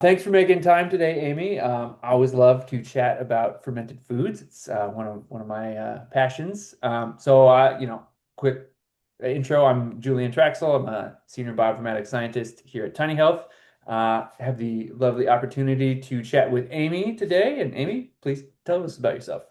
Thanks for making time today, Amy. I always love to chat about fermented foods. It's one of my passions. Quick intro. I'm Julian Trachsel. I'm a senior bioinformatics scientist here at Tiny Health. Have the lovely opportunity to chat with Amy today. And Amy, please tell us about yourself.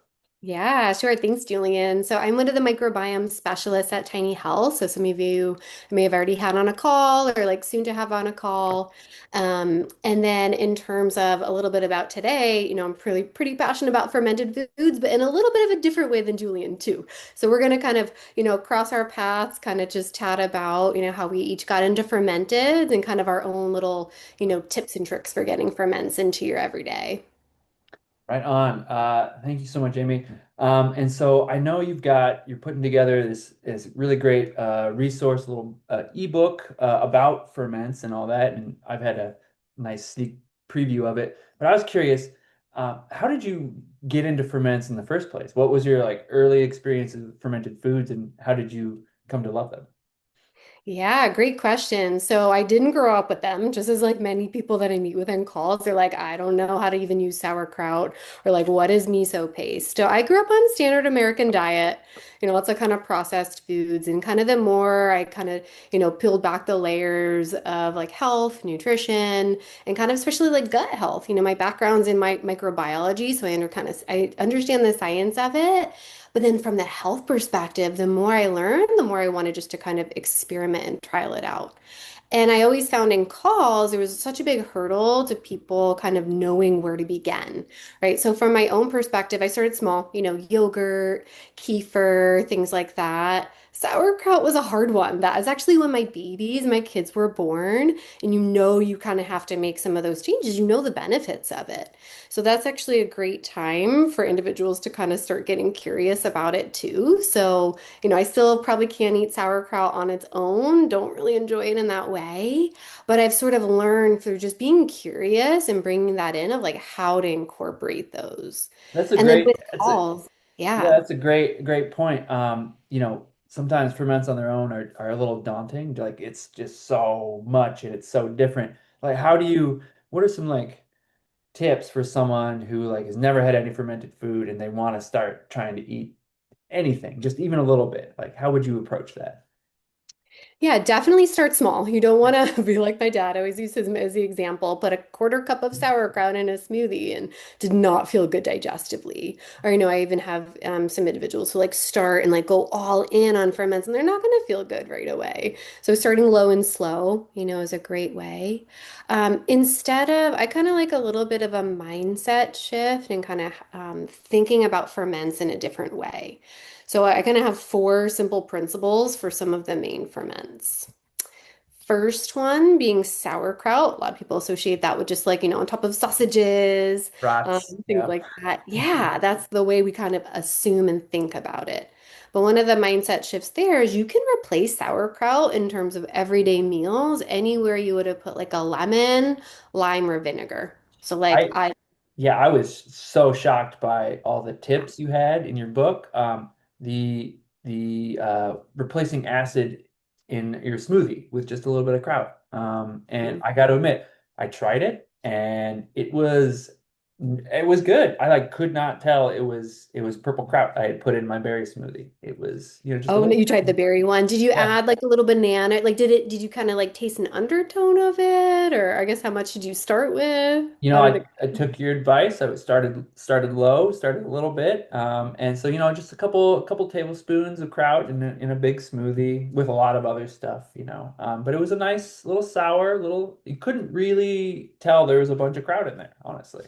Yeah, sure. Thanks, Julian. So I'm one of the microbiome specialists at Tiny Health. So some of you may have already had on a call or like soon to have on a call. And then in terms of a little bit about today, I'm pretty passionate about fermented foods, but in a little bit of a different way than Julian too. So we're going to kind of, cross our paths, kind of just chat about, how we each got into fermented and kind of our own little, tips and tricks for getting ferments into your everyday. Right on. Thank you so much, Amy. And so I know you're putting together this really great resource, little ebook about ferments and all that. And I've had a nice sneak preview of it. But I was curious, how did you get into ferments in the first place? What was your like early experience with fermented foods, and how did you come to love them? Yeah, great question. So I didn't grow up with them, just as like many people that I meet with in calls, they're like, I don't know how to even use sauerkraut or like what is miso paste. So I grew up on standard American diet, lots of kind of processed foods and kind of the more I kind of, peeled back the layers of like health, nutrition, and kind of especially like gut health. My background's in my microbiology, so I understand the science of it. But then from the health perspective, the more I learned, the more I wanted just to kind of experiment and trial it out. And I always found in calls, there was such a big hurdle to people kind of knowing where to begin, right? So from my own perspective, I started small, yogurt, kefir, things like that. Sauerkraut was a hard one. That is actually when my kids were born, and you kind of have to make some of those changes. You know the benefits of it. So that's actually a great time for individuals to kind of start getting curious about it too. So, I still probably can't eat sauerkraut on its own, don't really enjoy it in that way, but I've sort of learned through just being curious and bringing that in of like how to incorporate those. That's a And then great, with that's a calls, Yeah, yeah. that's a great point. Sometimes ferments on their own are a little daunting. Like it's just so much and it's so different. Like what are some like tips for someone who like has never had any fermented food and they want to start trying to eat anything, just even a little bit? Like how would you approach that? Yeah, definitely start small. You don't want to be like my dad. I always use him as the example, put a quarter cup of sauerkraut in a smoothie and did not feel good digestively. Or, I even have some individuals who like start and like go all in on ferments and they're not going to feel good right away. So starting low and slow, is a great way. I kind of like a little bit of a mindset shift and kind of thinking about ferments in a different way. So I kind of have four simple principles for some of the main ferments. First one being sauerkraut. A lot of people associate that with just like, on top of sausages, Brats. things Yeah. like that. Yeah, that's the way we kind of assume and think about it. But one of the mindset shifts there is you can replace sauerkraut in terms of everyday meals anywhere you would have put like a lemon, lime, or vinegar. So like I I Yeah, I was so shocked by all the tips you had in your book. The replacing acid in your smoothie with just a little bit of kraut. And I got to admit, I tried it and it was good. I like could not tell it was purple kraut I had put in my berry smoothie. It was, just a Oh, no, little. you tried the berry one. Did you Yeah. add like a little banana? Like, did you kind of like taste an undertone of it? Or I guess how much did you start with? How did I took your advice. I started low, started a little bit, and so just a couple tablespoons of kraut in a big smoothie with a lot of other stuff. But it was a nice little sour little. You couldn't really tell there was a bunch of kraut in there, honestly.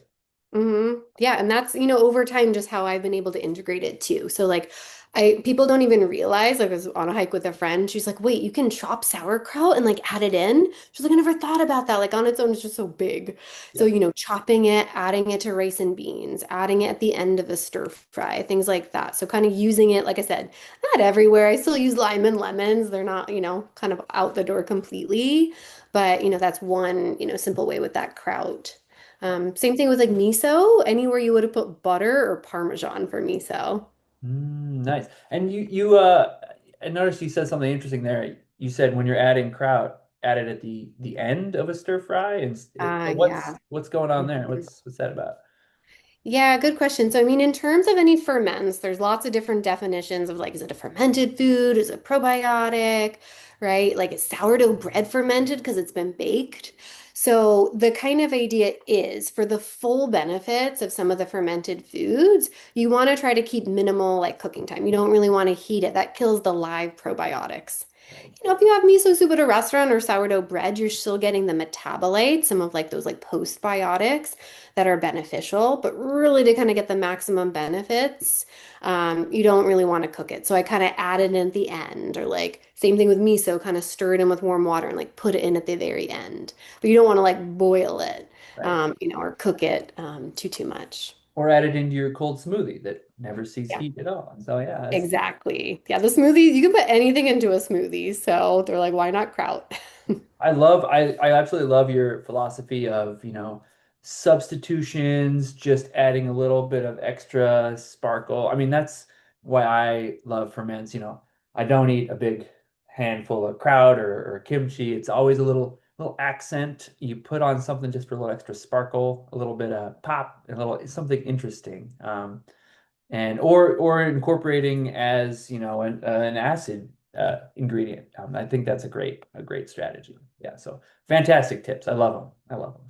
Yeah, and that's, over time just how I've been able to integrate it too. So like people don't even realize, like I was on a hike with a friend, she's like, "Wait, you can chop sauerkraut and like add it in?" She's like, "I never thought about that. Like on its own it's just so big." So, Yeah. chopping it, adding it to rice and beans, adding it at the end of a stir fry, things like that. So kind of using it, like I said, not everywhere. I still use lime and lemons. They're not, kind of out the door completely, but that's one, simple way with that kraut. Same thing with like miso, anywhere you would have put butter or Parmesan for miso. Nice. And I noticed you said something interesting there. You said when you're adding kraut. added at the end of a stir fry, and Yeah. what's going on there? Mhm. What's that about? Yeah, good question. So, I mean, in terms of any ferments, there's lots of different definitions of like, is it a fermented food? Is it probiotic? Right? Like, is sourdough bread fermented because it's been baked? So, the kind of idea is for the full benefits of some of the fermented foods, you want to try to keep minimal like cooking time. You don't really want to heat it. That kills the live probiotics. Right. If you have miso soup at a restaurant or sourdough bread, you're still getting the metabolites, some of like those like postbiotics that are beneficial, but really to kind of get the maximum benefits, you don't really want to cook it. So I kind of add it in at the end, or like same thing with miso, kind of stir it in with warm water and like put it in at the very end. But you don't want to like boil it, Right. or cook it too much. Or add it into your cold smoothie that never sees Yeah. heat at all. So yeah, Exactly. Yeah, the smoothie, you can put anything into a smoothie. So they're like, why not kraut? I absolutely love your philosophy of, substitutions, just adding a little bit of extra sparkle. I mean, that's why I love ferments. I don't eat a big handful of kraut or kimchi. It's always a little accent you put on something just for a little extra sparkle, a little bit of pop, a little something interesting. And or incorporating as an acid ingredient. I think that's a great strategy. Yeah, so fantastic tips. I love them. I love them.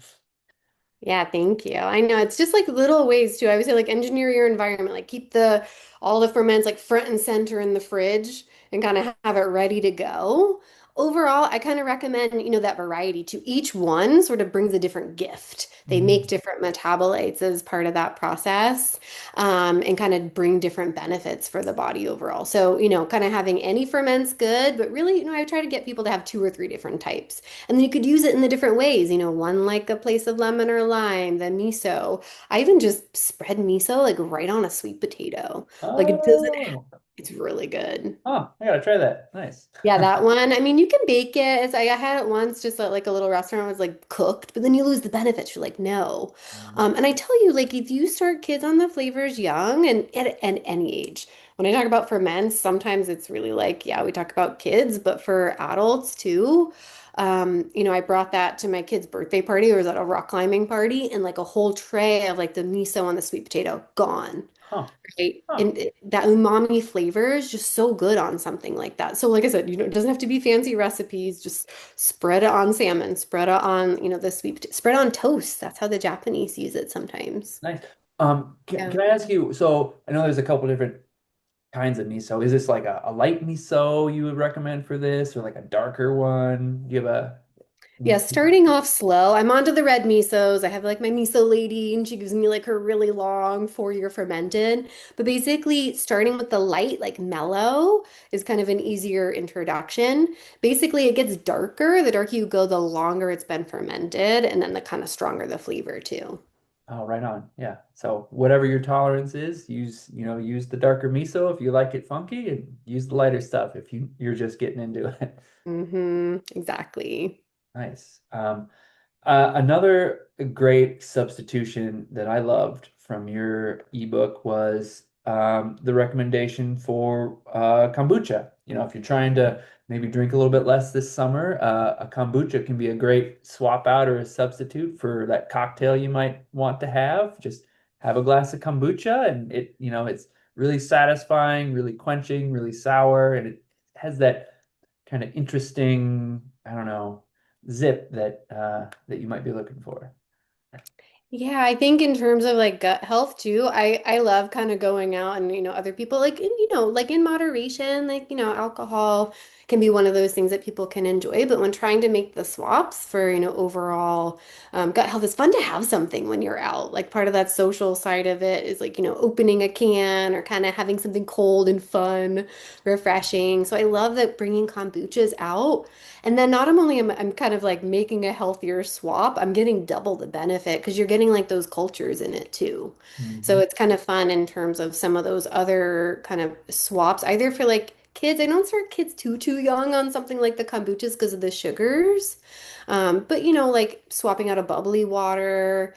Yeah, thank you. I know it's just like little ways too. I would say like engineer your environment, like keep the all the ferments like front and center in the fridge and kind of have it ready to go. Overall, I kind of recommend, that variety to each one sort of brings a different gift. They make Mhm. different metabolites as part of that process, and kind of bring different benefits for the body overall. So, kind of having any ferment's good, but really, I try to get people to have two or three different types. And then you could use it in the different ways, one like a place of lemon or lime, the miso. I even just spread miso like right on a sweet potato. Like it doesn't, Oh, it's really good. I gotta try that. Nice. Yeah, that one. I mean, you can bake it. I had it once just at like a little restaurant. It was like cooked, but then you lose the benefits. You're like, no. And I tell you, like, if you start kids on the flavors young and at any age, when I talk about ferments, sometimes it's really like, yeah, we talk about kids, but for adults too. I brought that to my kid's birthday party. Or was at a rock climbing party, and like a whole tray of like the miso and the sweet potato gone. Huh. Right. Huh. And that umami flavor is just so good on something like that. So like I said, it doesn't have to be fancy recipes. Just spread it on salmon, spread it on, the spread on toast. That's how the Japanese use it sometimes. Nice. Can, Yeah. can I ask you, so I know there's a couple different kinds of miso. Is this like a light miso you would recommend for this, or like a darker one? Do you have a Yeah, starting off slow. I'm onto the red misos. I have like my miso lady, and she gives me like her really long 4-year fermented. But basically, starting with the light, like mellow, is kind of an easier introduction. Basically, it gets darker. The darker you go, the longer it's been fermented, and then the kind of stronger the flavor too. Oh, right on. Yeah. So whatever your tolerance is, use the darker miso if you like it funky, and use the lighter stuff if you're just getting into it. Exactly. Nice. Another great substitution that I loved from your ebook was the recommendation for kombucha. If you're trying to maybe drink a little bit less this summer, a kombucha can be a great swap out or a substitute for that cocktail you might want to have. Just have a glass of kombucha, and it's really satisfying, really quenching, really sour, and it has that kind of interesting, I don't know, zip that you might be looking for. Yeah, I think in terms of like gut health too, I love kind of going out and other people like like in moderation, like alcohol can be one of those things that people can enjoy, but when trying to make the swaps for overall gut health, it's fun to have something when you're out. Like part of that social side of it is like opening a can or kind of having something cold and fun, refreshing. So I love that bringing kombuchas out. And then not only am I'm kind of like making a healthier swap, I'm getting double the benefit because you're getting like those cultures in it too. So Mhm. it's kind of fun in terms of some of those other kind of swaps, either for like kids. I don't start kids too young on something like the kombuchas because of the sugars. But like swapping out a bubbly water,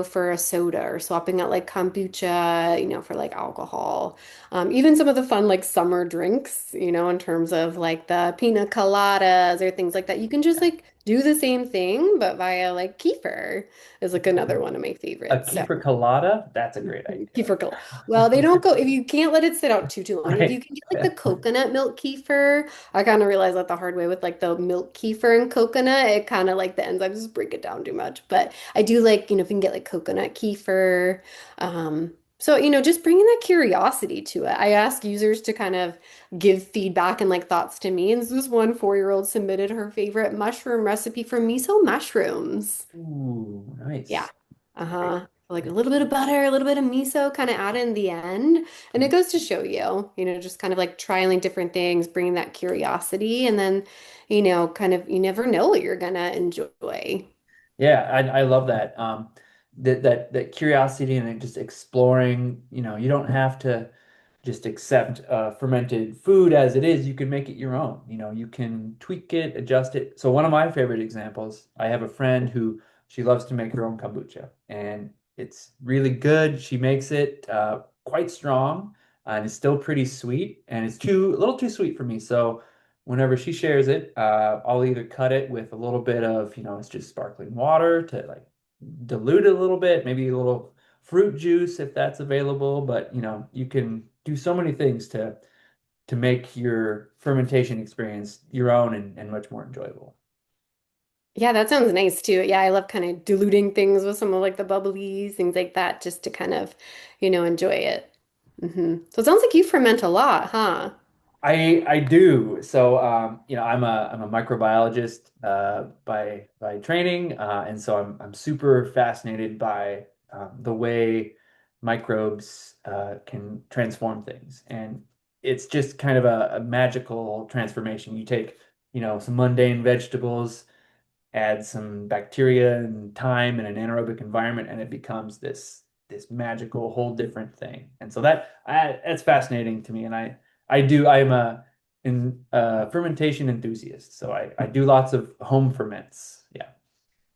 for a soda or swapping out like kombucha, for like alcohol. Even some of the fun like summer drinks, in terms of like the pina coladas or things like that. You can just like do the same thing, but via like kefir is like another one of my A favorites. So kefir colada, that's a great idea. kefir cola. Well, they don't go if you can't let it sit out too long. If you Right. can get like the coconut milk kefir, I kind of realized that the hard way with like the milk kefir and coconut, it kind of like the enzymes just break it down too much. But I do like, if you can get like coconut kefir. So, just bringing that curiosity to it. I ask users to kind of give feedback and like thoughts to me. And this one 4-year-old submitted her favorite mushroom recipe for miso mushrooms. Ooh, Yeah. nice. Great. Uh-huh. Like a Great. little bit of butter, a little bit of miso kind of add in the end. And it goes to show you, just kind of like trialing different things, bringing that curiosity, and then, kind of you never know what you're gonna enjoy. Yeah, I love that. That curiosity and just exploring, you don't have to just accept fermented food as it is. You can make it your own. You can tweak it, adjust it. So one of my favorite examples, I have a friend who she loves to make her own kombucha, and it's really good. She makes it quite strong, and it's still pretty sweet, and it's a little too sweet for me. So whenever she shares it, I'll either cut it with a little bit of, it's just sparkling water to like dilute it a little bit, maybe a little fruit juice if that's available. But you can do so many things to make your fermentation experience your own and much more enjoyable. Yeah, that sounds nice too. Yeah, I love kind of diluting things with some of like the bubblies, things like that, just to kind of, enjoy it. So it sounds like you ferment a lot, huh? I do. So I'm a microbiologist by training, and so I'm super fascinated by the way microbes can transform things, and it's just kind of a magical transformation. You take some mundane vegetables, add some bacteria and time in an anaerobic environment, and it becomes this magical whole different thing. And so that's fascinating to me. And I'm a fermentation enthusiast. So I do lots of home ferments. Yeah.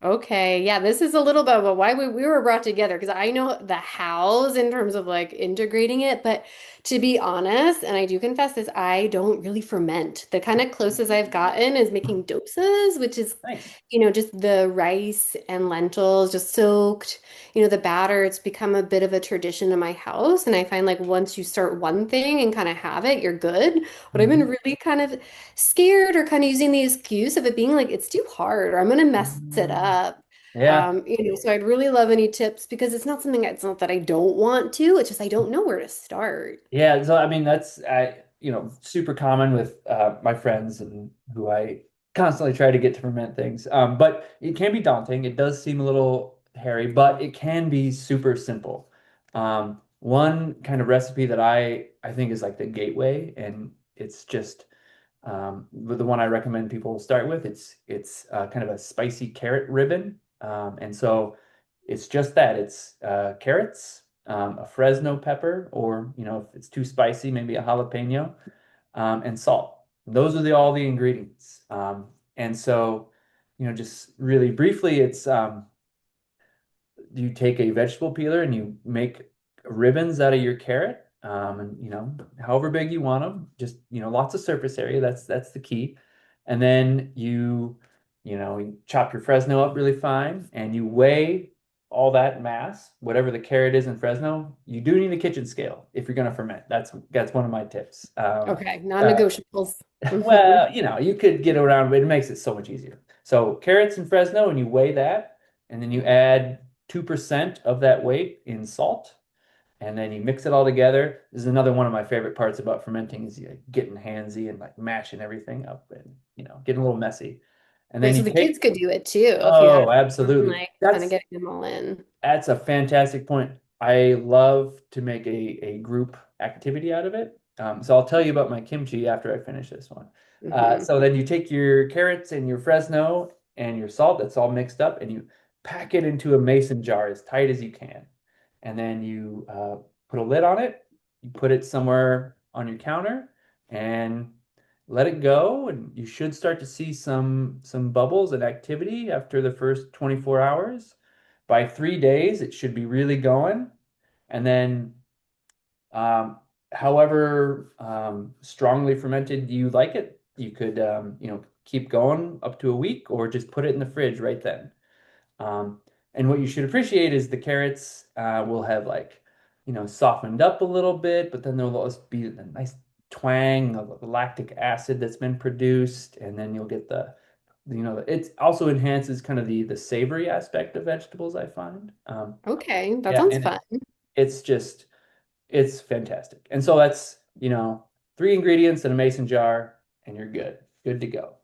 Okay, yeah, this is a little bit about why we were brought together because I know the hows in terms of like integrating it, but to be honest, and I do confess this, I don't really ferment. The kind of closest I've gotten is making dosas, which is, Nice. just the rice and lentils just soaked, the batter. It's become a bit of a tradition in my house, and I find like once you start one thing and kind of have it, you're good. But I've been Mhm. really kind of scared or kind of using the excuse of it being like it's too hard or I'm gonna mess it Mm. up. Yeah. So I'd really love any tips because it's not that I don't want to, it's just I don't know where to start. Yeah, so I mean that's super common with my friends and who I constantly try to get to ferment things. But it can be daunting. It does seem a little hairy, but it can be super simple. One kind of recipe that I think is like the gateway, and it's just the one I recommend people start with. It's kind of a spicy carrot ribbon, and so it's just that. It's carrots, a Fresno pepper, or if it's too spicy, maybe a jalapeno, and salt. Those are all the ingredients. And so, just really briefly, it's you take a vegetable peeler and you make ribbons out of your carrot, and however big you want them, just lots of surface area. That's the key. And then you chop your Fresno up really fine, and you weigh all that mass, whatever the carrot is in Fresno. You do need a kitchen scale if you're going to ferment. That's one of my tips. Okay, Uh, non-negotiables. Mhm. well, you could get around, but it makes it so much easier. So carrots and Fresno, and you weigh that, and then you add 2% of that weight in salt, and then you mix it all together. This is another one of my favorite parts about fermenting is getting handsy and like mashing everything up and getting a little messy. And Right, then so you the take, kids could do it too if you had oh, fun, absolutely. like kind of That's getting them all in. that's a fantastic point. I love to make a group activity out of it. So I'll tell you about my kimchi after I finish this one. Hmm. So then you take your carrots and your Fresno and your salt that's all mixed up, and you pack it into a mason jar as tight as you can. And then you put a lid on it. You put it somewhere on your counter, and let it go, and you should start to see some bubbles and activity after the first 24 hours. By 3 days, it should be really going. And then um, however strongly fermented you like it, you could keep going up to a week or just put it in the fridge right then. Um, and what you should appreciate is the carrots will have like, softened up a little bit, but then there'll also be a nice twang of the lactic acid that's been produced, and then you'll get it also enhances kind of the savory aspect of vegetables, I find. Okay, that Yeah, sounds and fun. it's just it's fantastic. And so that's, three ingredients in a mason jar, and you're good to go.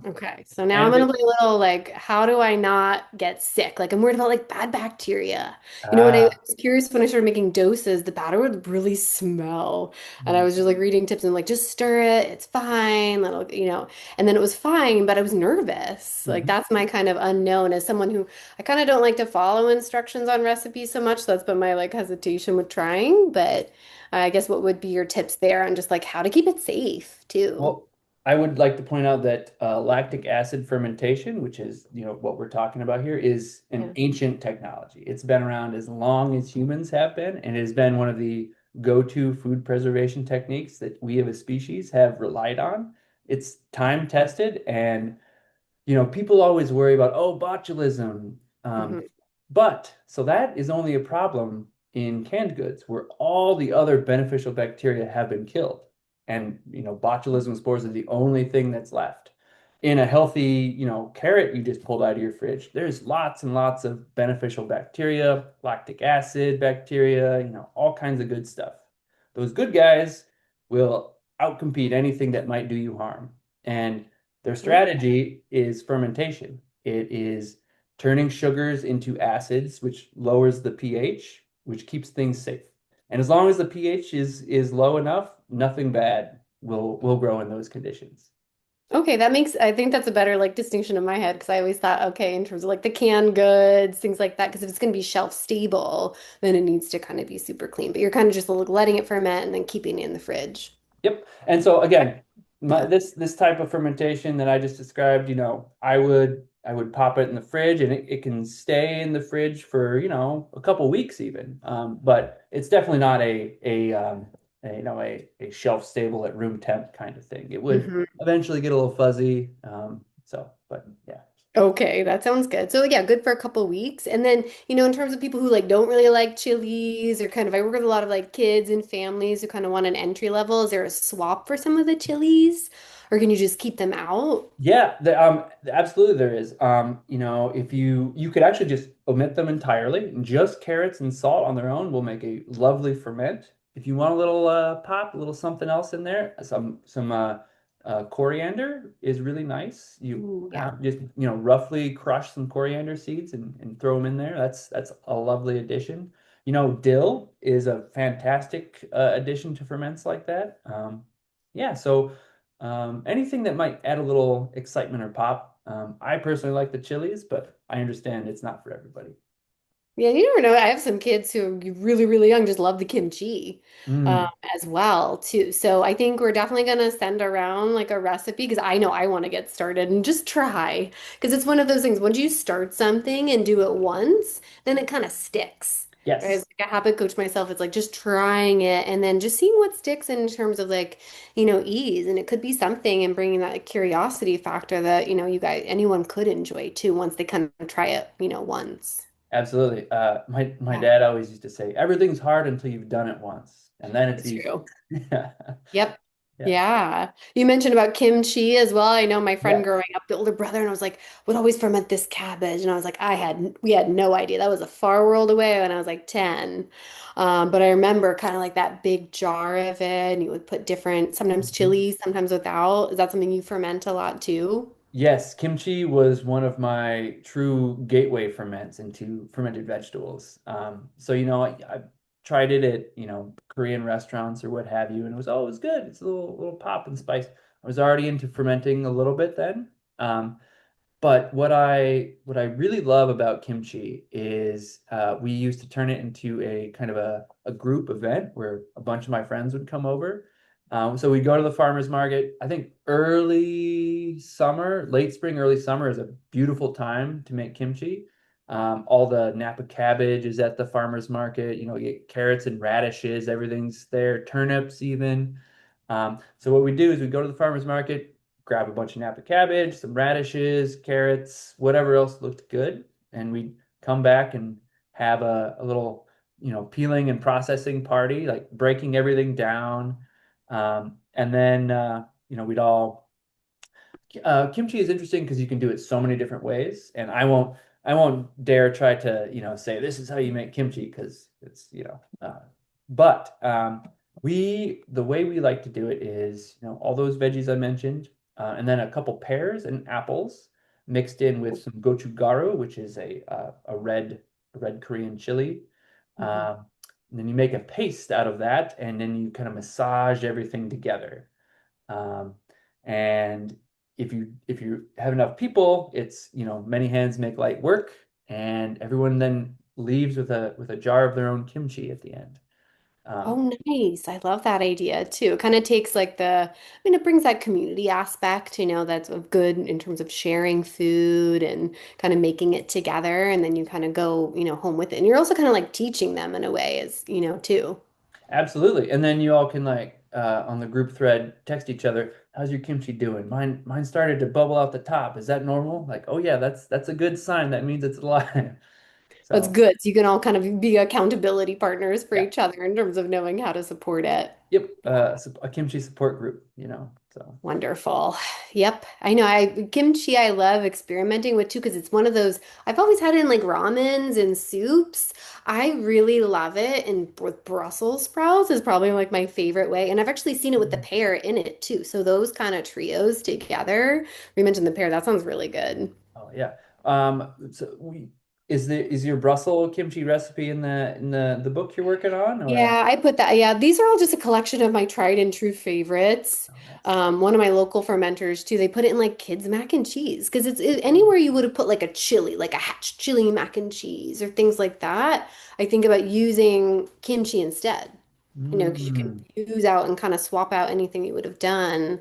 Okay, so now I'm And gonna play a little like, how do I not get sick? Like, I'm worried about like bad bacteria. When I ah, was curious when I started making doses, the batter would really smell. And I was just like reading tips and like, just stir it, it's fine. And then it was fine, but I was nervous. Like, mhm. that's my kind of unknown as someone who I kind of don't like to follow instructions on recipes so much. So that's been my like hesitation with trying. But I guess what would be your tips there on just like how to keep it safe too? Well, I would like to point out that lactic acid fermentation, which is, what we're talking about here, is an Yeah. ancient technology. It's been around as long as humans have been, and it has been one of the go-to food preservation techniques that we as a species have relied on. It's time tested, and people always worry about, oh, botulism. Um, Mhm. but so that is only a problem in canned goods where all the other beneficial bacteria have been killed. And, botulism spores are the only thing that's left. In a healthy, carrot you just pulled out of your fridge, there's lots and lots of beneficial bacteria, lactic acid bacteria, all kinds of good stuff. Those good guys will outcompete anything that might do you harm. And their strategy is fermentation. It is turning sugars into acids, which lowers the pH, which keeps things safe. And as long as the pH is low enough, nothing bad will grow in those conditions. Okay, I think that's a better like distinction in my head because I always thought, okay, in terms of like the canned goods, things like that, because if it's going to be shelf stable, then it needs to kind of be super clean. But you're kind of just like letting it ferment and then keeping it in the fridge. Yep. And so Okay. again, Yeah. this type of fermentation that I just described, I would pop it in the fridge, and it can stay in the fridge for, a couple weeks even. But it's definitely not a shelf stable at room temp kind of thing. It would Mhm. eventually get a little fuzzy. But yeah. Okay, that sounds good. So yeah, good for a couple weeks. And then, in terms of people who like don't really like chilies or kind of I work with a lot of like kids and families who kind of want an entry level. Is there a swap for some of the chilies? Or can you just keep them out? Yeah, absolutely there is. If you could actually just omit them entirely, and just carrots and salt on their own will make a lovely ferment. If you want a little pop, a little something else in there, some coriander is really nice. You Ooh, yeah. just roughly crush some coriander seeds and throw them in there. That's a lovely addition. Dill is a fantastic addition to ferments like that. Yeah, so. Anything that might add a little excitement or pop. I personally like the chilies, but I understand it's not for everybody. Yeah, you never know. I have some kids who are really, really young, just love the kimchi Mm, as well too. So I think we're definitely gonna send around like a recipe because I know I want to get started and just try because it's one of those things. Once you start something and do it once, then it kind of sticks. Right? It's yes, like a habit coach myself. It's like just trying it and then just seeing what sticks in terms of like, ease. And it could be something and bringing that curiosity factor that, anyone could enjoy too once they kind of try it, once. absolutely. My Yeah. dad always used to say, everything's hard until you've done it once, and then it's That's easy. true. Yeah, Yep. yeah, Yeah. You mentioned about kimchi as well. I know my friend yes. growing up, the older brother, and I was like, would always ferment this cabbage. And I was like, we had no idea. That was a far world away when I was like 10. But I remember kind of like that big jar of it, and you would put different, sometimes Mhm. chili, sometimes without. Is that something you ferment a lot too? Yes, kimchi was one of my true gateway ferments into fermented vegetables. So I tried it at Korean restaurants or what have you, and it was good. It's a little pop and spice. I was already into fermenting a little bit then. But what I really love about kimchi is we used to turn it into a kind of a group event where a bunch of my friends would come over. So we go to the farmer's market. I think early summer, late spring, early summer is a beautiful time to make kimchi. All the Napa cabbage is at the farmer's market. You get carrots and radishes, everything's there, turnips even. So what we do is we go to the farmer's market, grab a bunch of Napa cabbage, some radishes, carrots, whatever else looked good, and we come back and have a little, peeling and processing party, like breaking everything down. And then, we'd all, kimchi is interesting because you can do it so many different ways. And I won't dare try to, say this is how you make kimchi because it's, but the way we like to do it is, all those veggies I mentioned, and then a couple pears and apples mixed in with some gochugaru, which is a red Korean chili. Mhm. Um, and then you make a paste out of that, and then you kind of massage everything together. Um, and if you have enough people, it's many hands make light work, and everyone then leaves with a jar of their own kimchi at the end. Um, Oh, nice. I love that idea too. It kind of takes like it brings that community aspect, that's of good in terms of sharing food and kind of making it together. And then you kind of go, home with it. And you're also kind of like teaching them in a way, as, too. Absolutely. And then you all can like on the group thread text each other, how's your kimchi doing? Mine started to bubble out the top. Is that normal? Like, oh yeah, that's a good sign. That means it's alive. That's So good. So you can all kind of be accountability partners for yeah. each other in terms of knowing how to support it. Yep. A kimchi support group. So Wonderful. Yep. I know. Kimchi I love experimenting with too because it's one of those I've always had it in like ramens and soups. I really love it and with Brussels sprouts is probably like my favorite way. And I've actually seen it with the pear in it too. So those kind of trios together. We mentioned the pear. That sounds really good. oh yeah. So is your Brussels kimchi recipe in the book you're working on or Yeah, I put that. Yeah, these are all just a collection of my tried and true favorites. oh, nice. One of my local fermenters too, they put it in like kids mac and cheese because anywhere you would have put like a chili, like a hatch chili mac and cheese or things like that. I think about using kimchi instead, because you can Mm. use out and kind of swap out anything you would have done.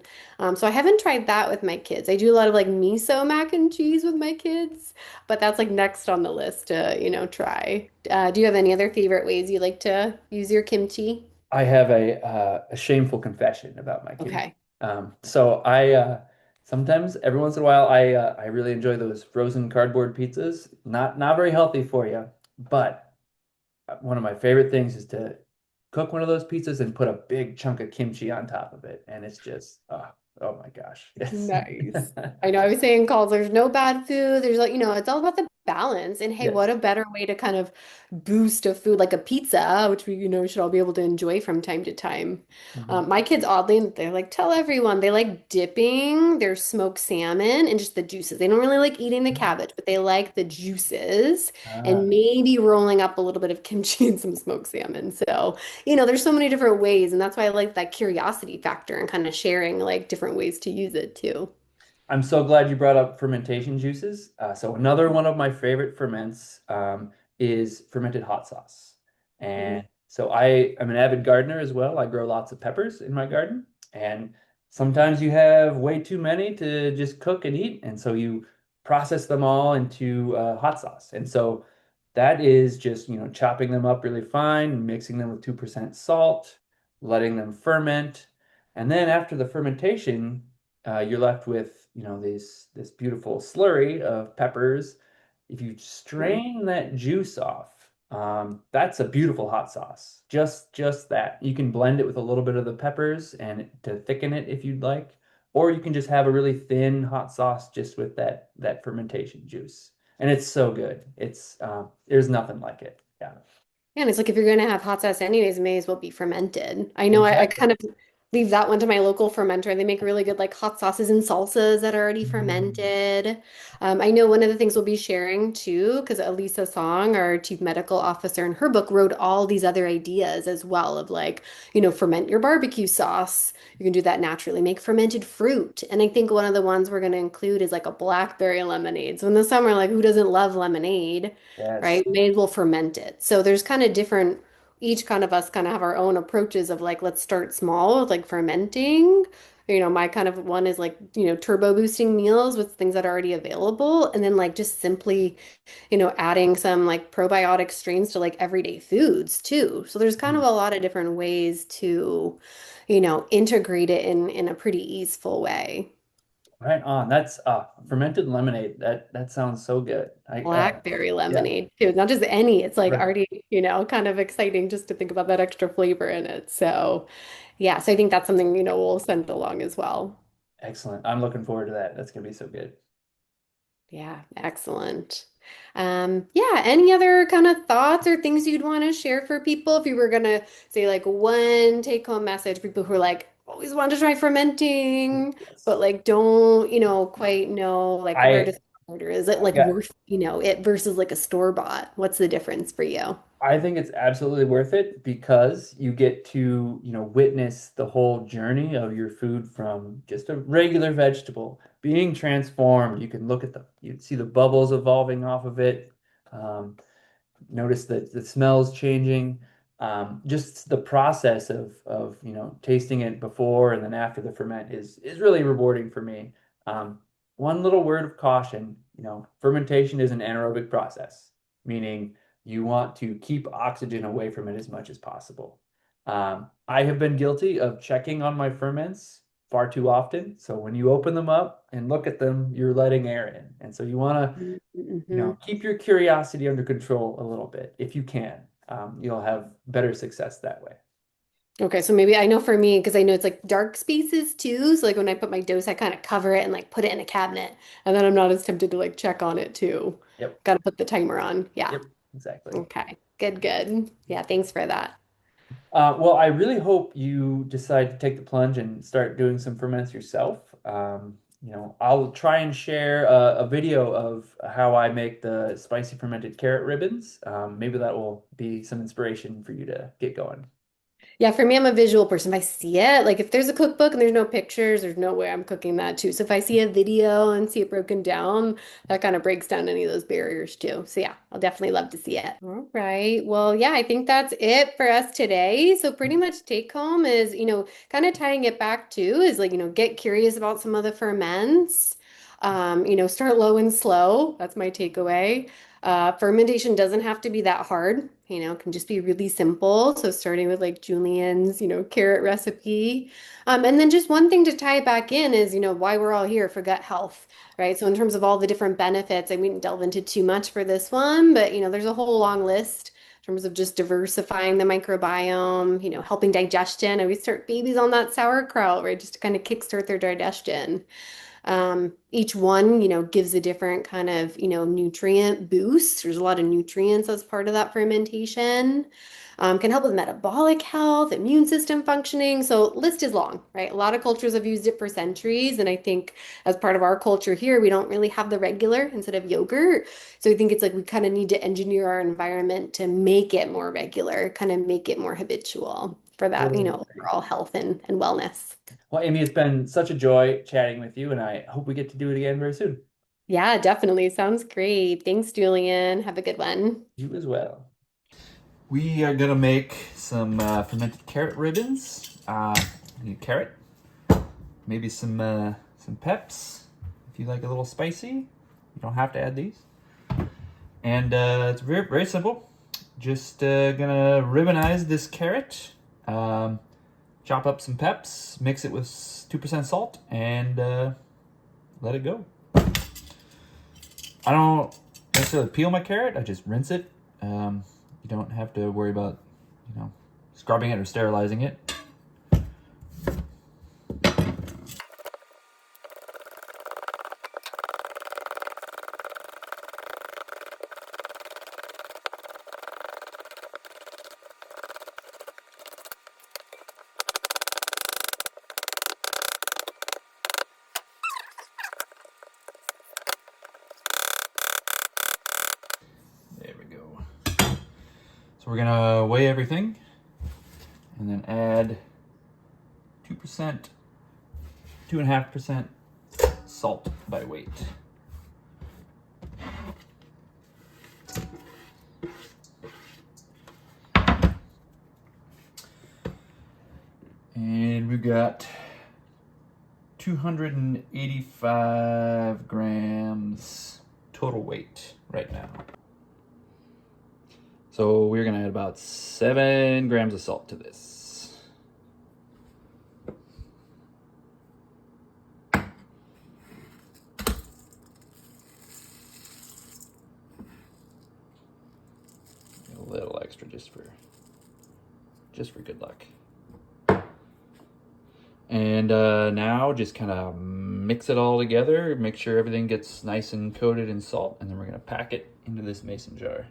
So I haven't tried that with my kids. I do a lot of like miso mac and cheese with my kids, but that's like next on the list to, try. Do you have any other favorite ways you like to use your kimchi? I have a shameful confession about my kimchi. Okay. So I sometimes every once in a while I really enjoy those frozen cardboard pizzas. Not very healthy for you, but one of my favorite things is to cook one of those pizzas and put a big chunk of kimchi on top of it, and it's just oh my gosh, it's Nice. I know I was saying calls, there's no bad food. There's like, it's all about the balance. And hey, what yes. a better way to kind of boost a food like a pizza, which we, should all be able to enjoy from time to time. Mhm. My kids, oddly, they're like, tell everyone they like dipping their smoked salmon and just the juices. They don't really like eating the cabbage, but they like the juices and Ah. maybe rolling up a little bit of kimchi and some smoked salmon. So, there's so many different ways, and that's why I like that curiosity factor and kind of sharing like different ways to use it too. I'm so glad you brought up fermentation juices. So another one of my favorite ferments is fermented hot sauce. Mm. And so I am an avid gardener as well. I grow lots of peppers in my garden. And sometimes you have way too many to just cook and eat. And so you process them all into hot sauce. And so that is just, chopping them up really fine, mixing them with 2% salt, letting them ferment. And then after the fermentation, you're left with, this beautiful slurry of peppers. If you Mm. strain that juice off, that's a beautiful hot sauce. Just that. You can blend it with a little bit of the peppers and to thicken it if you'd like, or you can just have a really thin hot sauce just with that fermentation juice. And it's so good. There's nothing like it. Yeah, Yeah, and it's like if you're going to have hot sauce anyways, it may as well be fermented. I know I exactly. kind of leave that one to my local fermenter. They make really good like hot sauces and salsas that are already Mm. fermented. I know one of the things we'll be sharing too, because Elisa Song, our chief medical officer, in her book wrote all these other ideas as well of like, ferment your barbecue sauce. You can do that naturally. Make fermented fruit. And I think one of the ones we're going to include is like a blackberry lemonade. So in the summer, like who doesn't love lemonade? Yes. Right? May as well ferment it. So there's kind of different each kind of us kind of have our own approaches of like, let's start small with like fermenting. My kind of one is like, turbo boosting meals with things that are already available. And then like just simply, adding some like probiotic strains to like everyday foods too. So there's kind of a lot of different ways to, integrate it in a pretty easeful way. Right on. That's fermented lemonade. That sounds so good. Blackberry Yeah. lemonade too. Not just any, it's like Right. already, kind of exciting just to think about that extra flavor in it. So yeah, so I think that's something, we'll send along as well. Excellent. I'm looking forward to that. That's gonna be so good. Yeah, excellent. Yeah, any other kind of thoughts or things you'd want to share for people if you were gonna say like one take-home message, people who are like always want to try fermenting, Yes. but like don't, quite know like where to I start, or is it I like got worth, it versus like a store-bought? What's the difference for you? I think it's absolutely worth it because you get to, witness the whole journey of your food from just a regular vegetable being transformed. You can you see the bubbles evolving off of it. Um, Notice that the smells changing. Just the process of tasting it before and then after the ferment is really rewarding for me. Um, One little word of caution, fermentation is an anaerobic process, meaning you want to keep oxygen away from it as much as possible. I have been guilty of checking on my ferments far too often. So when you open them up and look at them, you're letting air in. And so you want to Mm-hmm. keep your curiosity under control a little bit if you can. You'll have better success that way. Okay, so maybe I know for me, because I know it's like dark spaces too. So like when I put my dose, I kind of cover it and like put it in a cabinet. And then I'm not as tempted to like check on it too. Yep. Got to put the timer on. Yeah. Yep. Exactly. Okay. Good, good. Yeah, thanks for that. Well, I really hope you decide to take the plunge and start doing some ferments yourself. I'll try and share a video of how I make the spicy fermented carrot ribbons. Maybe that will be some inspiration for you to get going. Yeah, for me, I'm a visual person. If I see it, like if there's a cookbook and there's no pictures, there's no way I'm cooking that too. So if I see a video and see it broken down, that kind of breaks down any of those barriers too. So yeah, I'll definitely love to see it. All right. Well, yeah, I think that's it for us today. So pretty much take home is, kind of tying it back to is like, get curious about some of the ferments. Start low and slow. That's my takeaway. Fermentation doesn't have to be that hard, it can just be really simple. So starting with like Julian's, carrot recipe. And then just one thing to tie it back in is, why we're all here for gut health, right? So in terms of all the different benefits, I wouldn't delve into too much for this one, but there's a whole long list in terms of just diversifying the microbiome, helping digestion. I always start babies on that sauerkraut, right? Just to kind of kickstart their digestion. Each one, gives a different kind of, nutrient boost. There's a lot of nutrients as part of that fermentation. Can help with metabolic health, immune system functioning. So list is long, right? A lot of cultures have used it for centuries. And I think as part of our culture here, we don't really have the regular instead of yogurt. So I think it's like we kind of need to engineer our environment to make it more regular, kind of make it more habitual for that, Totally agree. overall health and wellness. Well, Amy, it's been such a joy chatting with you, and I hope we get to do it again very soon. Yeah, definitely. Sounds great. Thanks, Julian. Have a good one. You as well. We are gonna make some fermented carrot ribbons. You need carrot, maybe some peps if you like a little spicy. You don't have to add these. And it's very very simple. Just gonna ribbonize this carrot. Chop up some peps, mix it with 2% salt, and let it go. I don't necessarily peel my carrot. I just rinse it. You don't have to worry about, scrubbing it or sterilizing it. There we go. So we're gonna weigh everything and then add 2%, 2.5% salt by weight. got 285 grams total weight right now. So we're gonna add about 7 grams of salt to this. A little extra just for good luck. And now just kind of mix it all together, make sure everything gets nice and coated in salt, and then we're gonna pack it into this mason jar.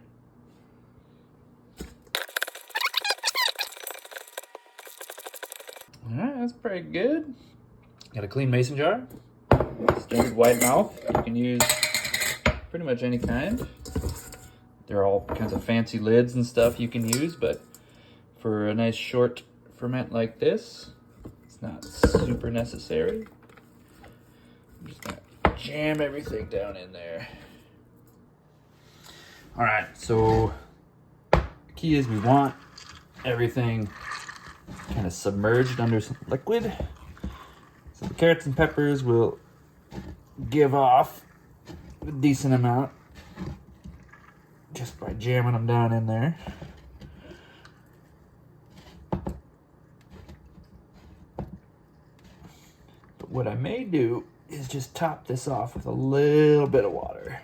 All right, that's pretty good. Got a clean mason jar, standard wide mouth. You can use pretty much any kind. There are all kinds of fancy lids and stuff you can use, but for a nice short ferment like this, it's not super necessary. I'm just gonna jam everything down in there. All right, so the key is we want everything kind of submerged under some liquid. So the carrots and peppers will give off a decent amount just by jamming them down in there. But what I may do is just top this off with a little bit of water,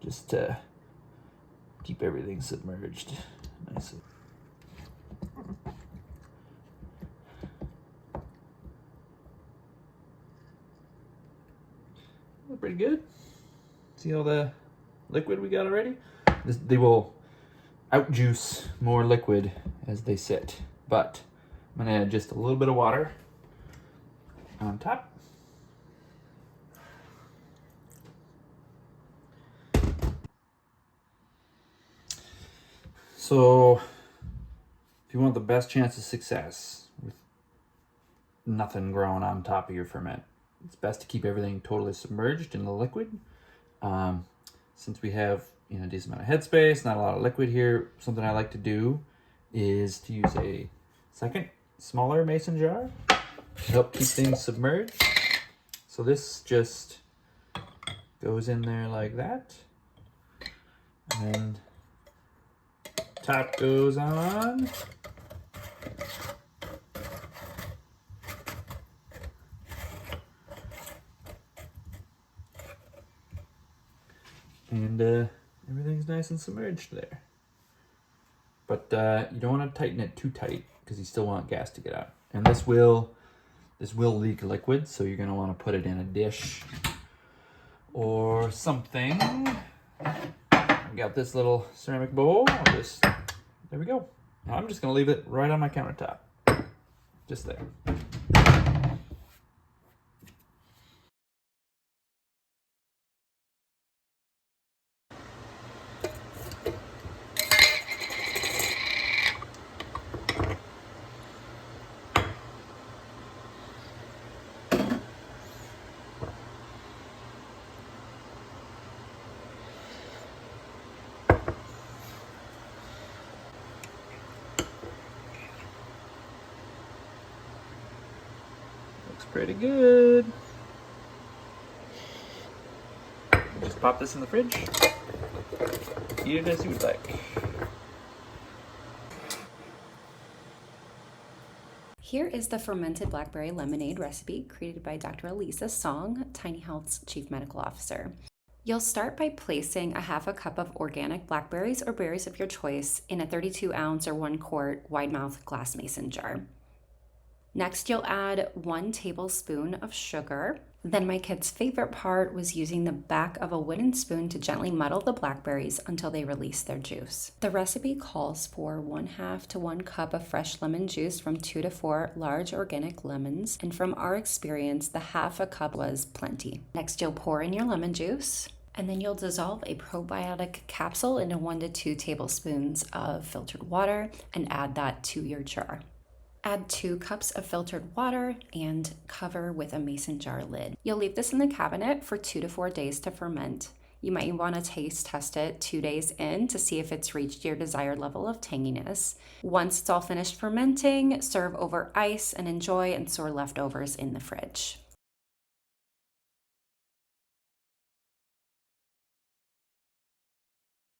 just to keep everything submerged nicely. Pretty good. See all the liquid we got already? They will outjuice more liquid as they sit, but I'm gonna add just a little bit of water on top. So if you want the best chance of success with nothing growing on top of your ferment, it's best to keep everything totally submerged in the liquid. Since we have a decent amount of headspace, not a lot of liquid here, something I like to do is to use a second, smaller mason jar to help keep things submerged. So this just goes in there like that. And then top goes on. And everything's nice and submerged there. But you don't want to tighten it too tight because you still want gas to get out. And this will leak liquid, so you're going to want to put it in a dish or something. I got this little ceramic bowl. There we go. Now I'm just going to leave it right on my countertop. Just there. Looks pretty good. Just pop this in the fridge. Eat it as you would like. Here is the fermented blackberry lemonade recipe created by Dr. Elisa Song, Tiny Health's Chief Medical Officer. You'll start by placing a half a cup of organic blackberries or berries of your choice in a 32-ounce or 1-quart wide-mouth glass mason jar. Next, you'll add 1 tablespoon of sugar. Then my kid's favorite part was using the back of a wooden spoon to gently muddle the blackberries until they release their juice. The recipe calls for 1/2 to 1 cup of fresh lemon juice from 2 to 4 large organic lemons, and from our experience, the half a cup was plenty. Next, you'll pour in your lemon juice, and then you'll dissolve a probiotic capsule into 1 to 2 tablespoons of filtered water and add that to your jar. Add 2 cups of filtered water and cover with a mason jar lid. You'll leave this in the cabinet for 2 to 4 days to ferment. You might want to taste test it 2 days in to see if it's reached your desired level of tanginess. Once it's all finished fermenting, serve over ice and enjoy and store leftovers in the fridge.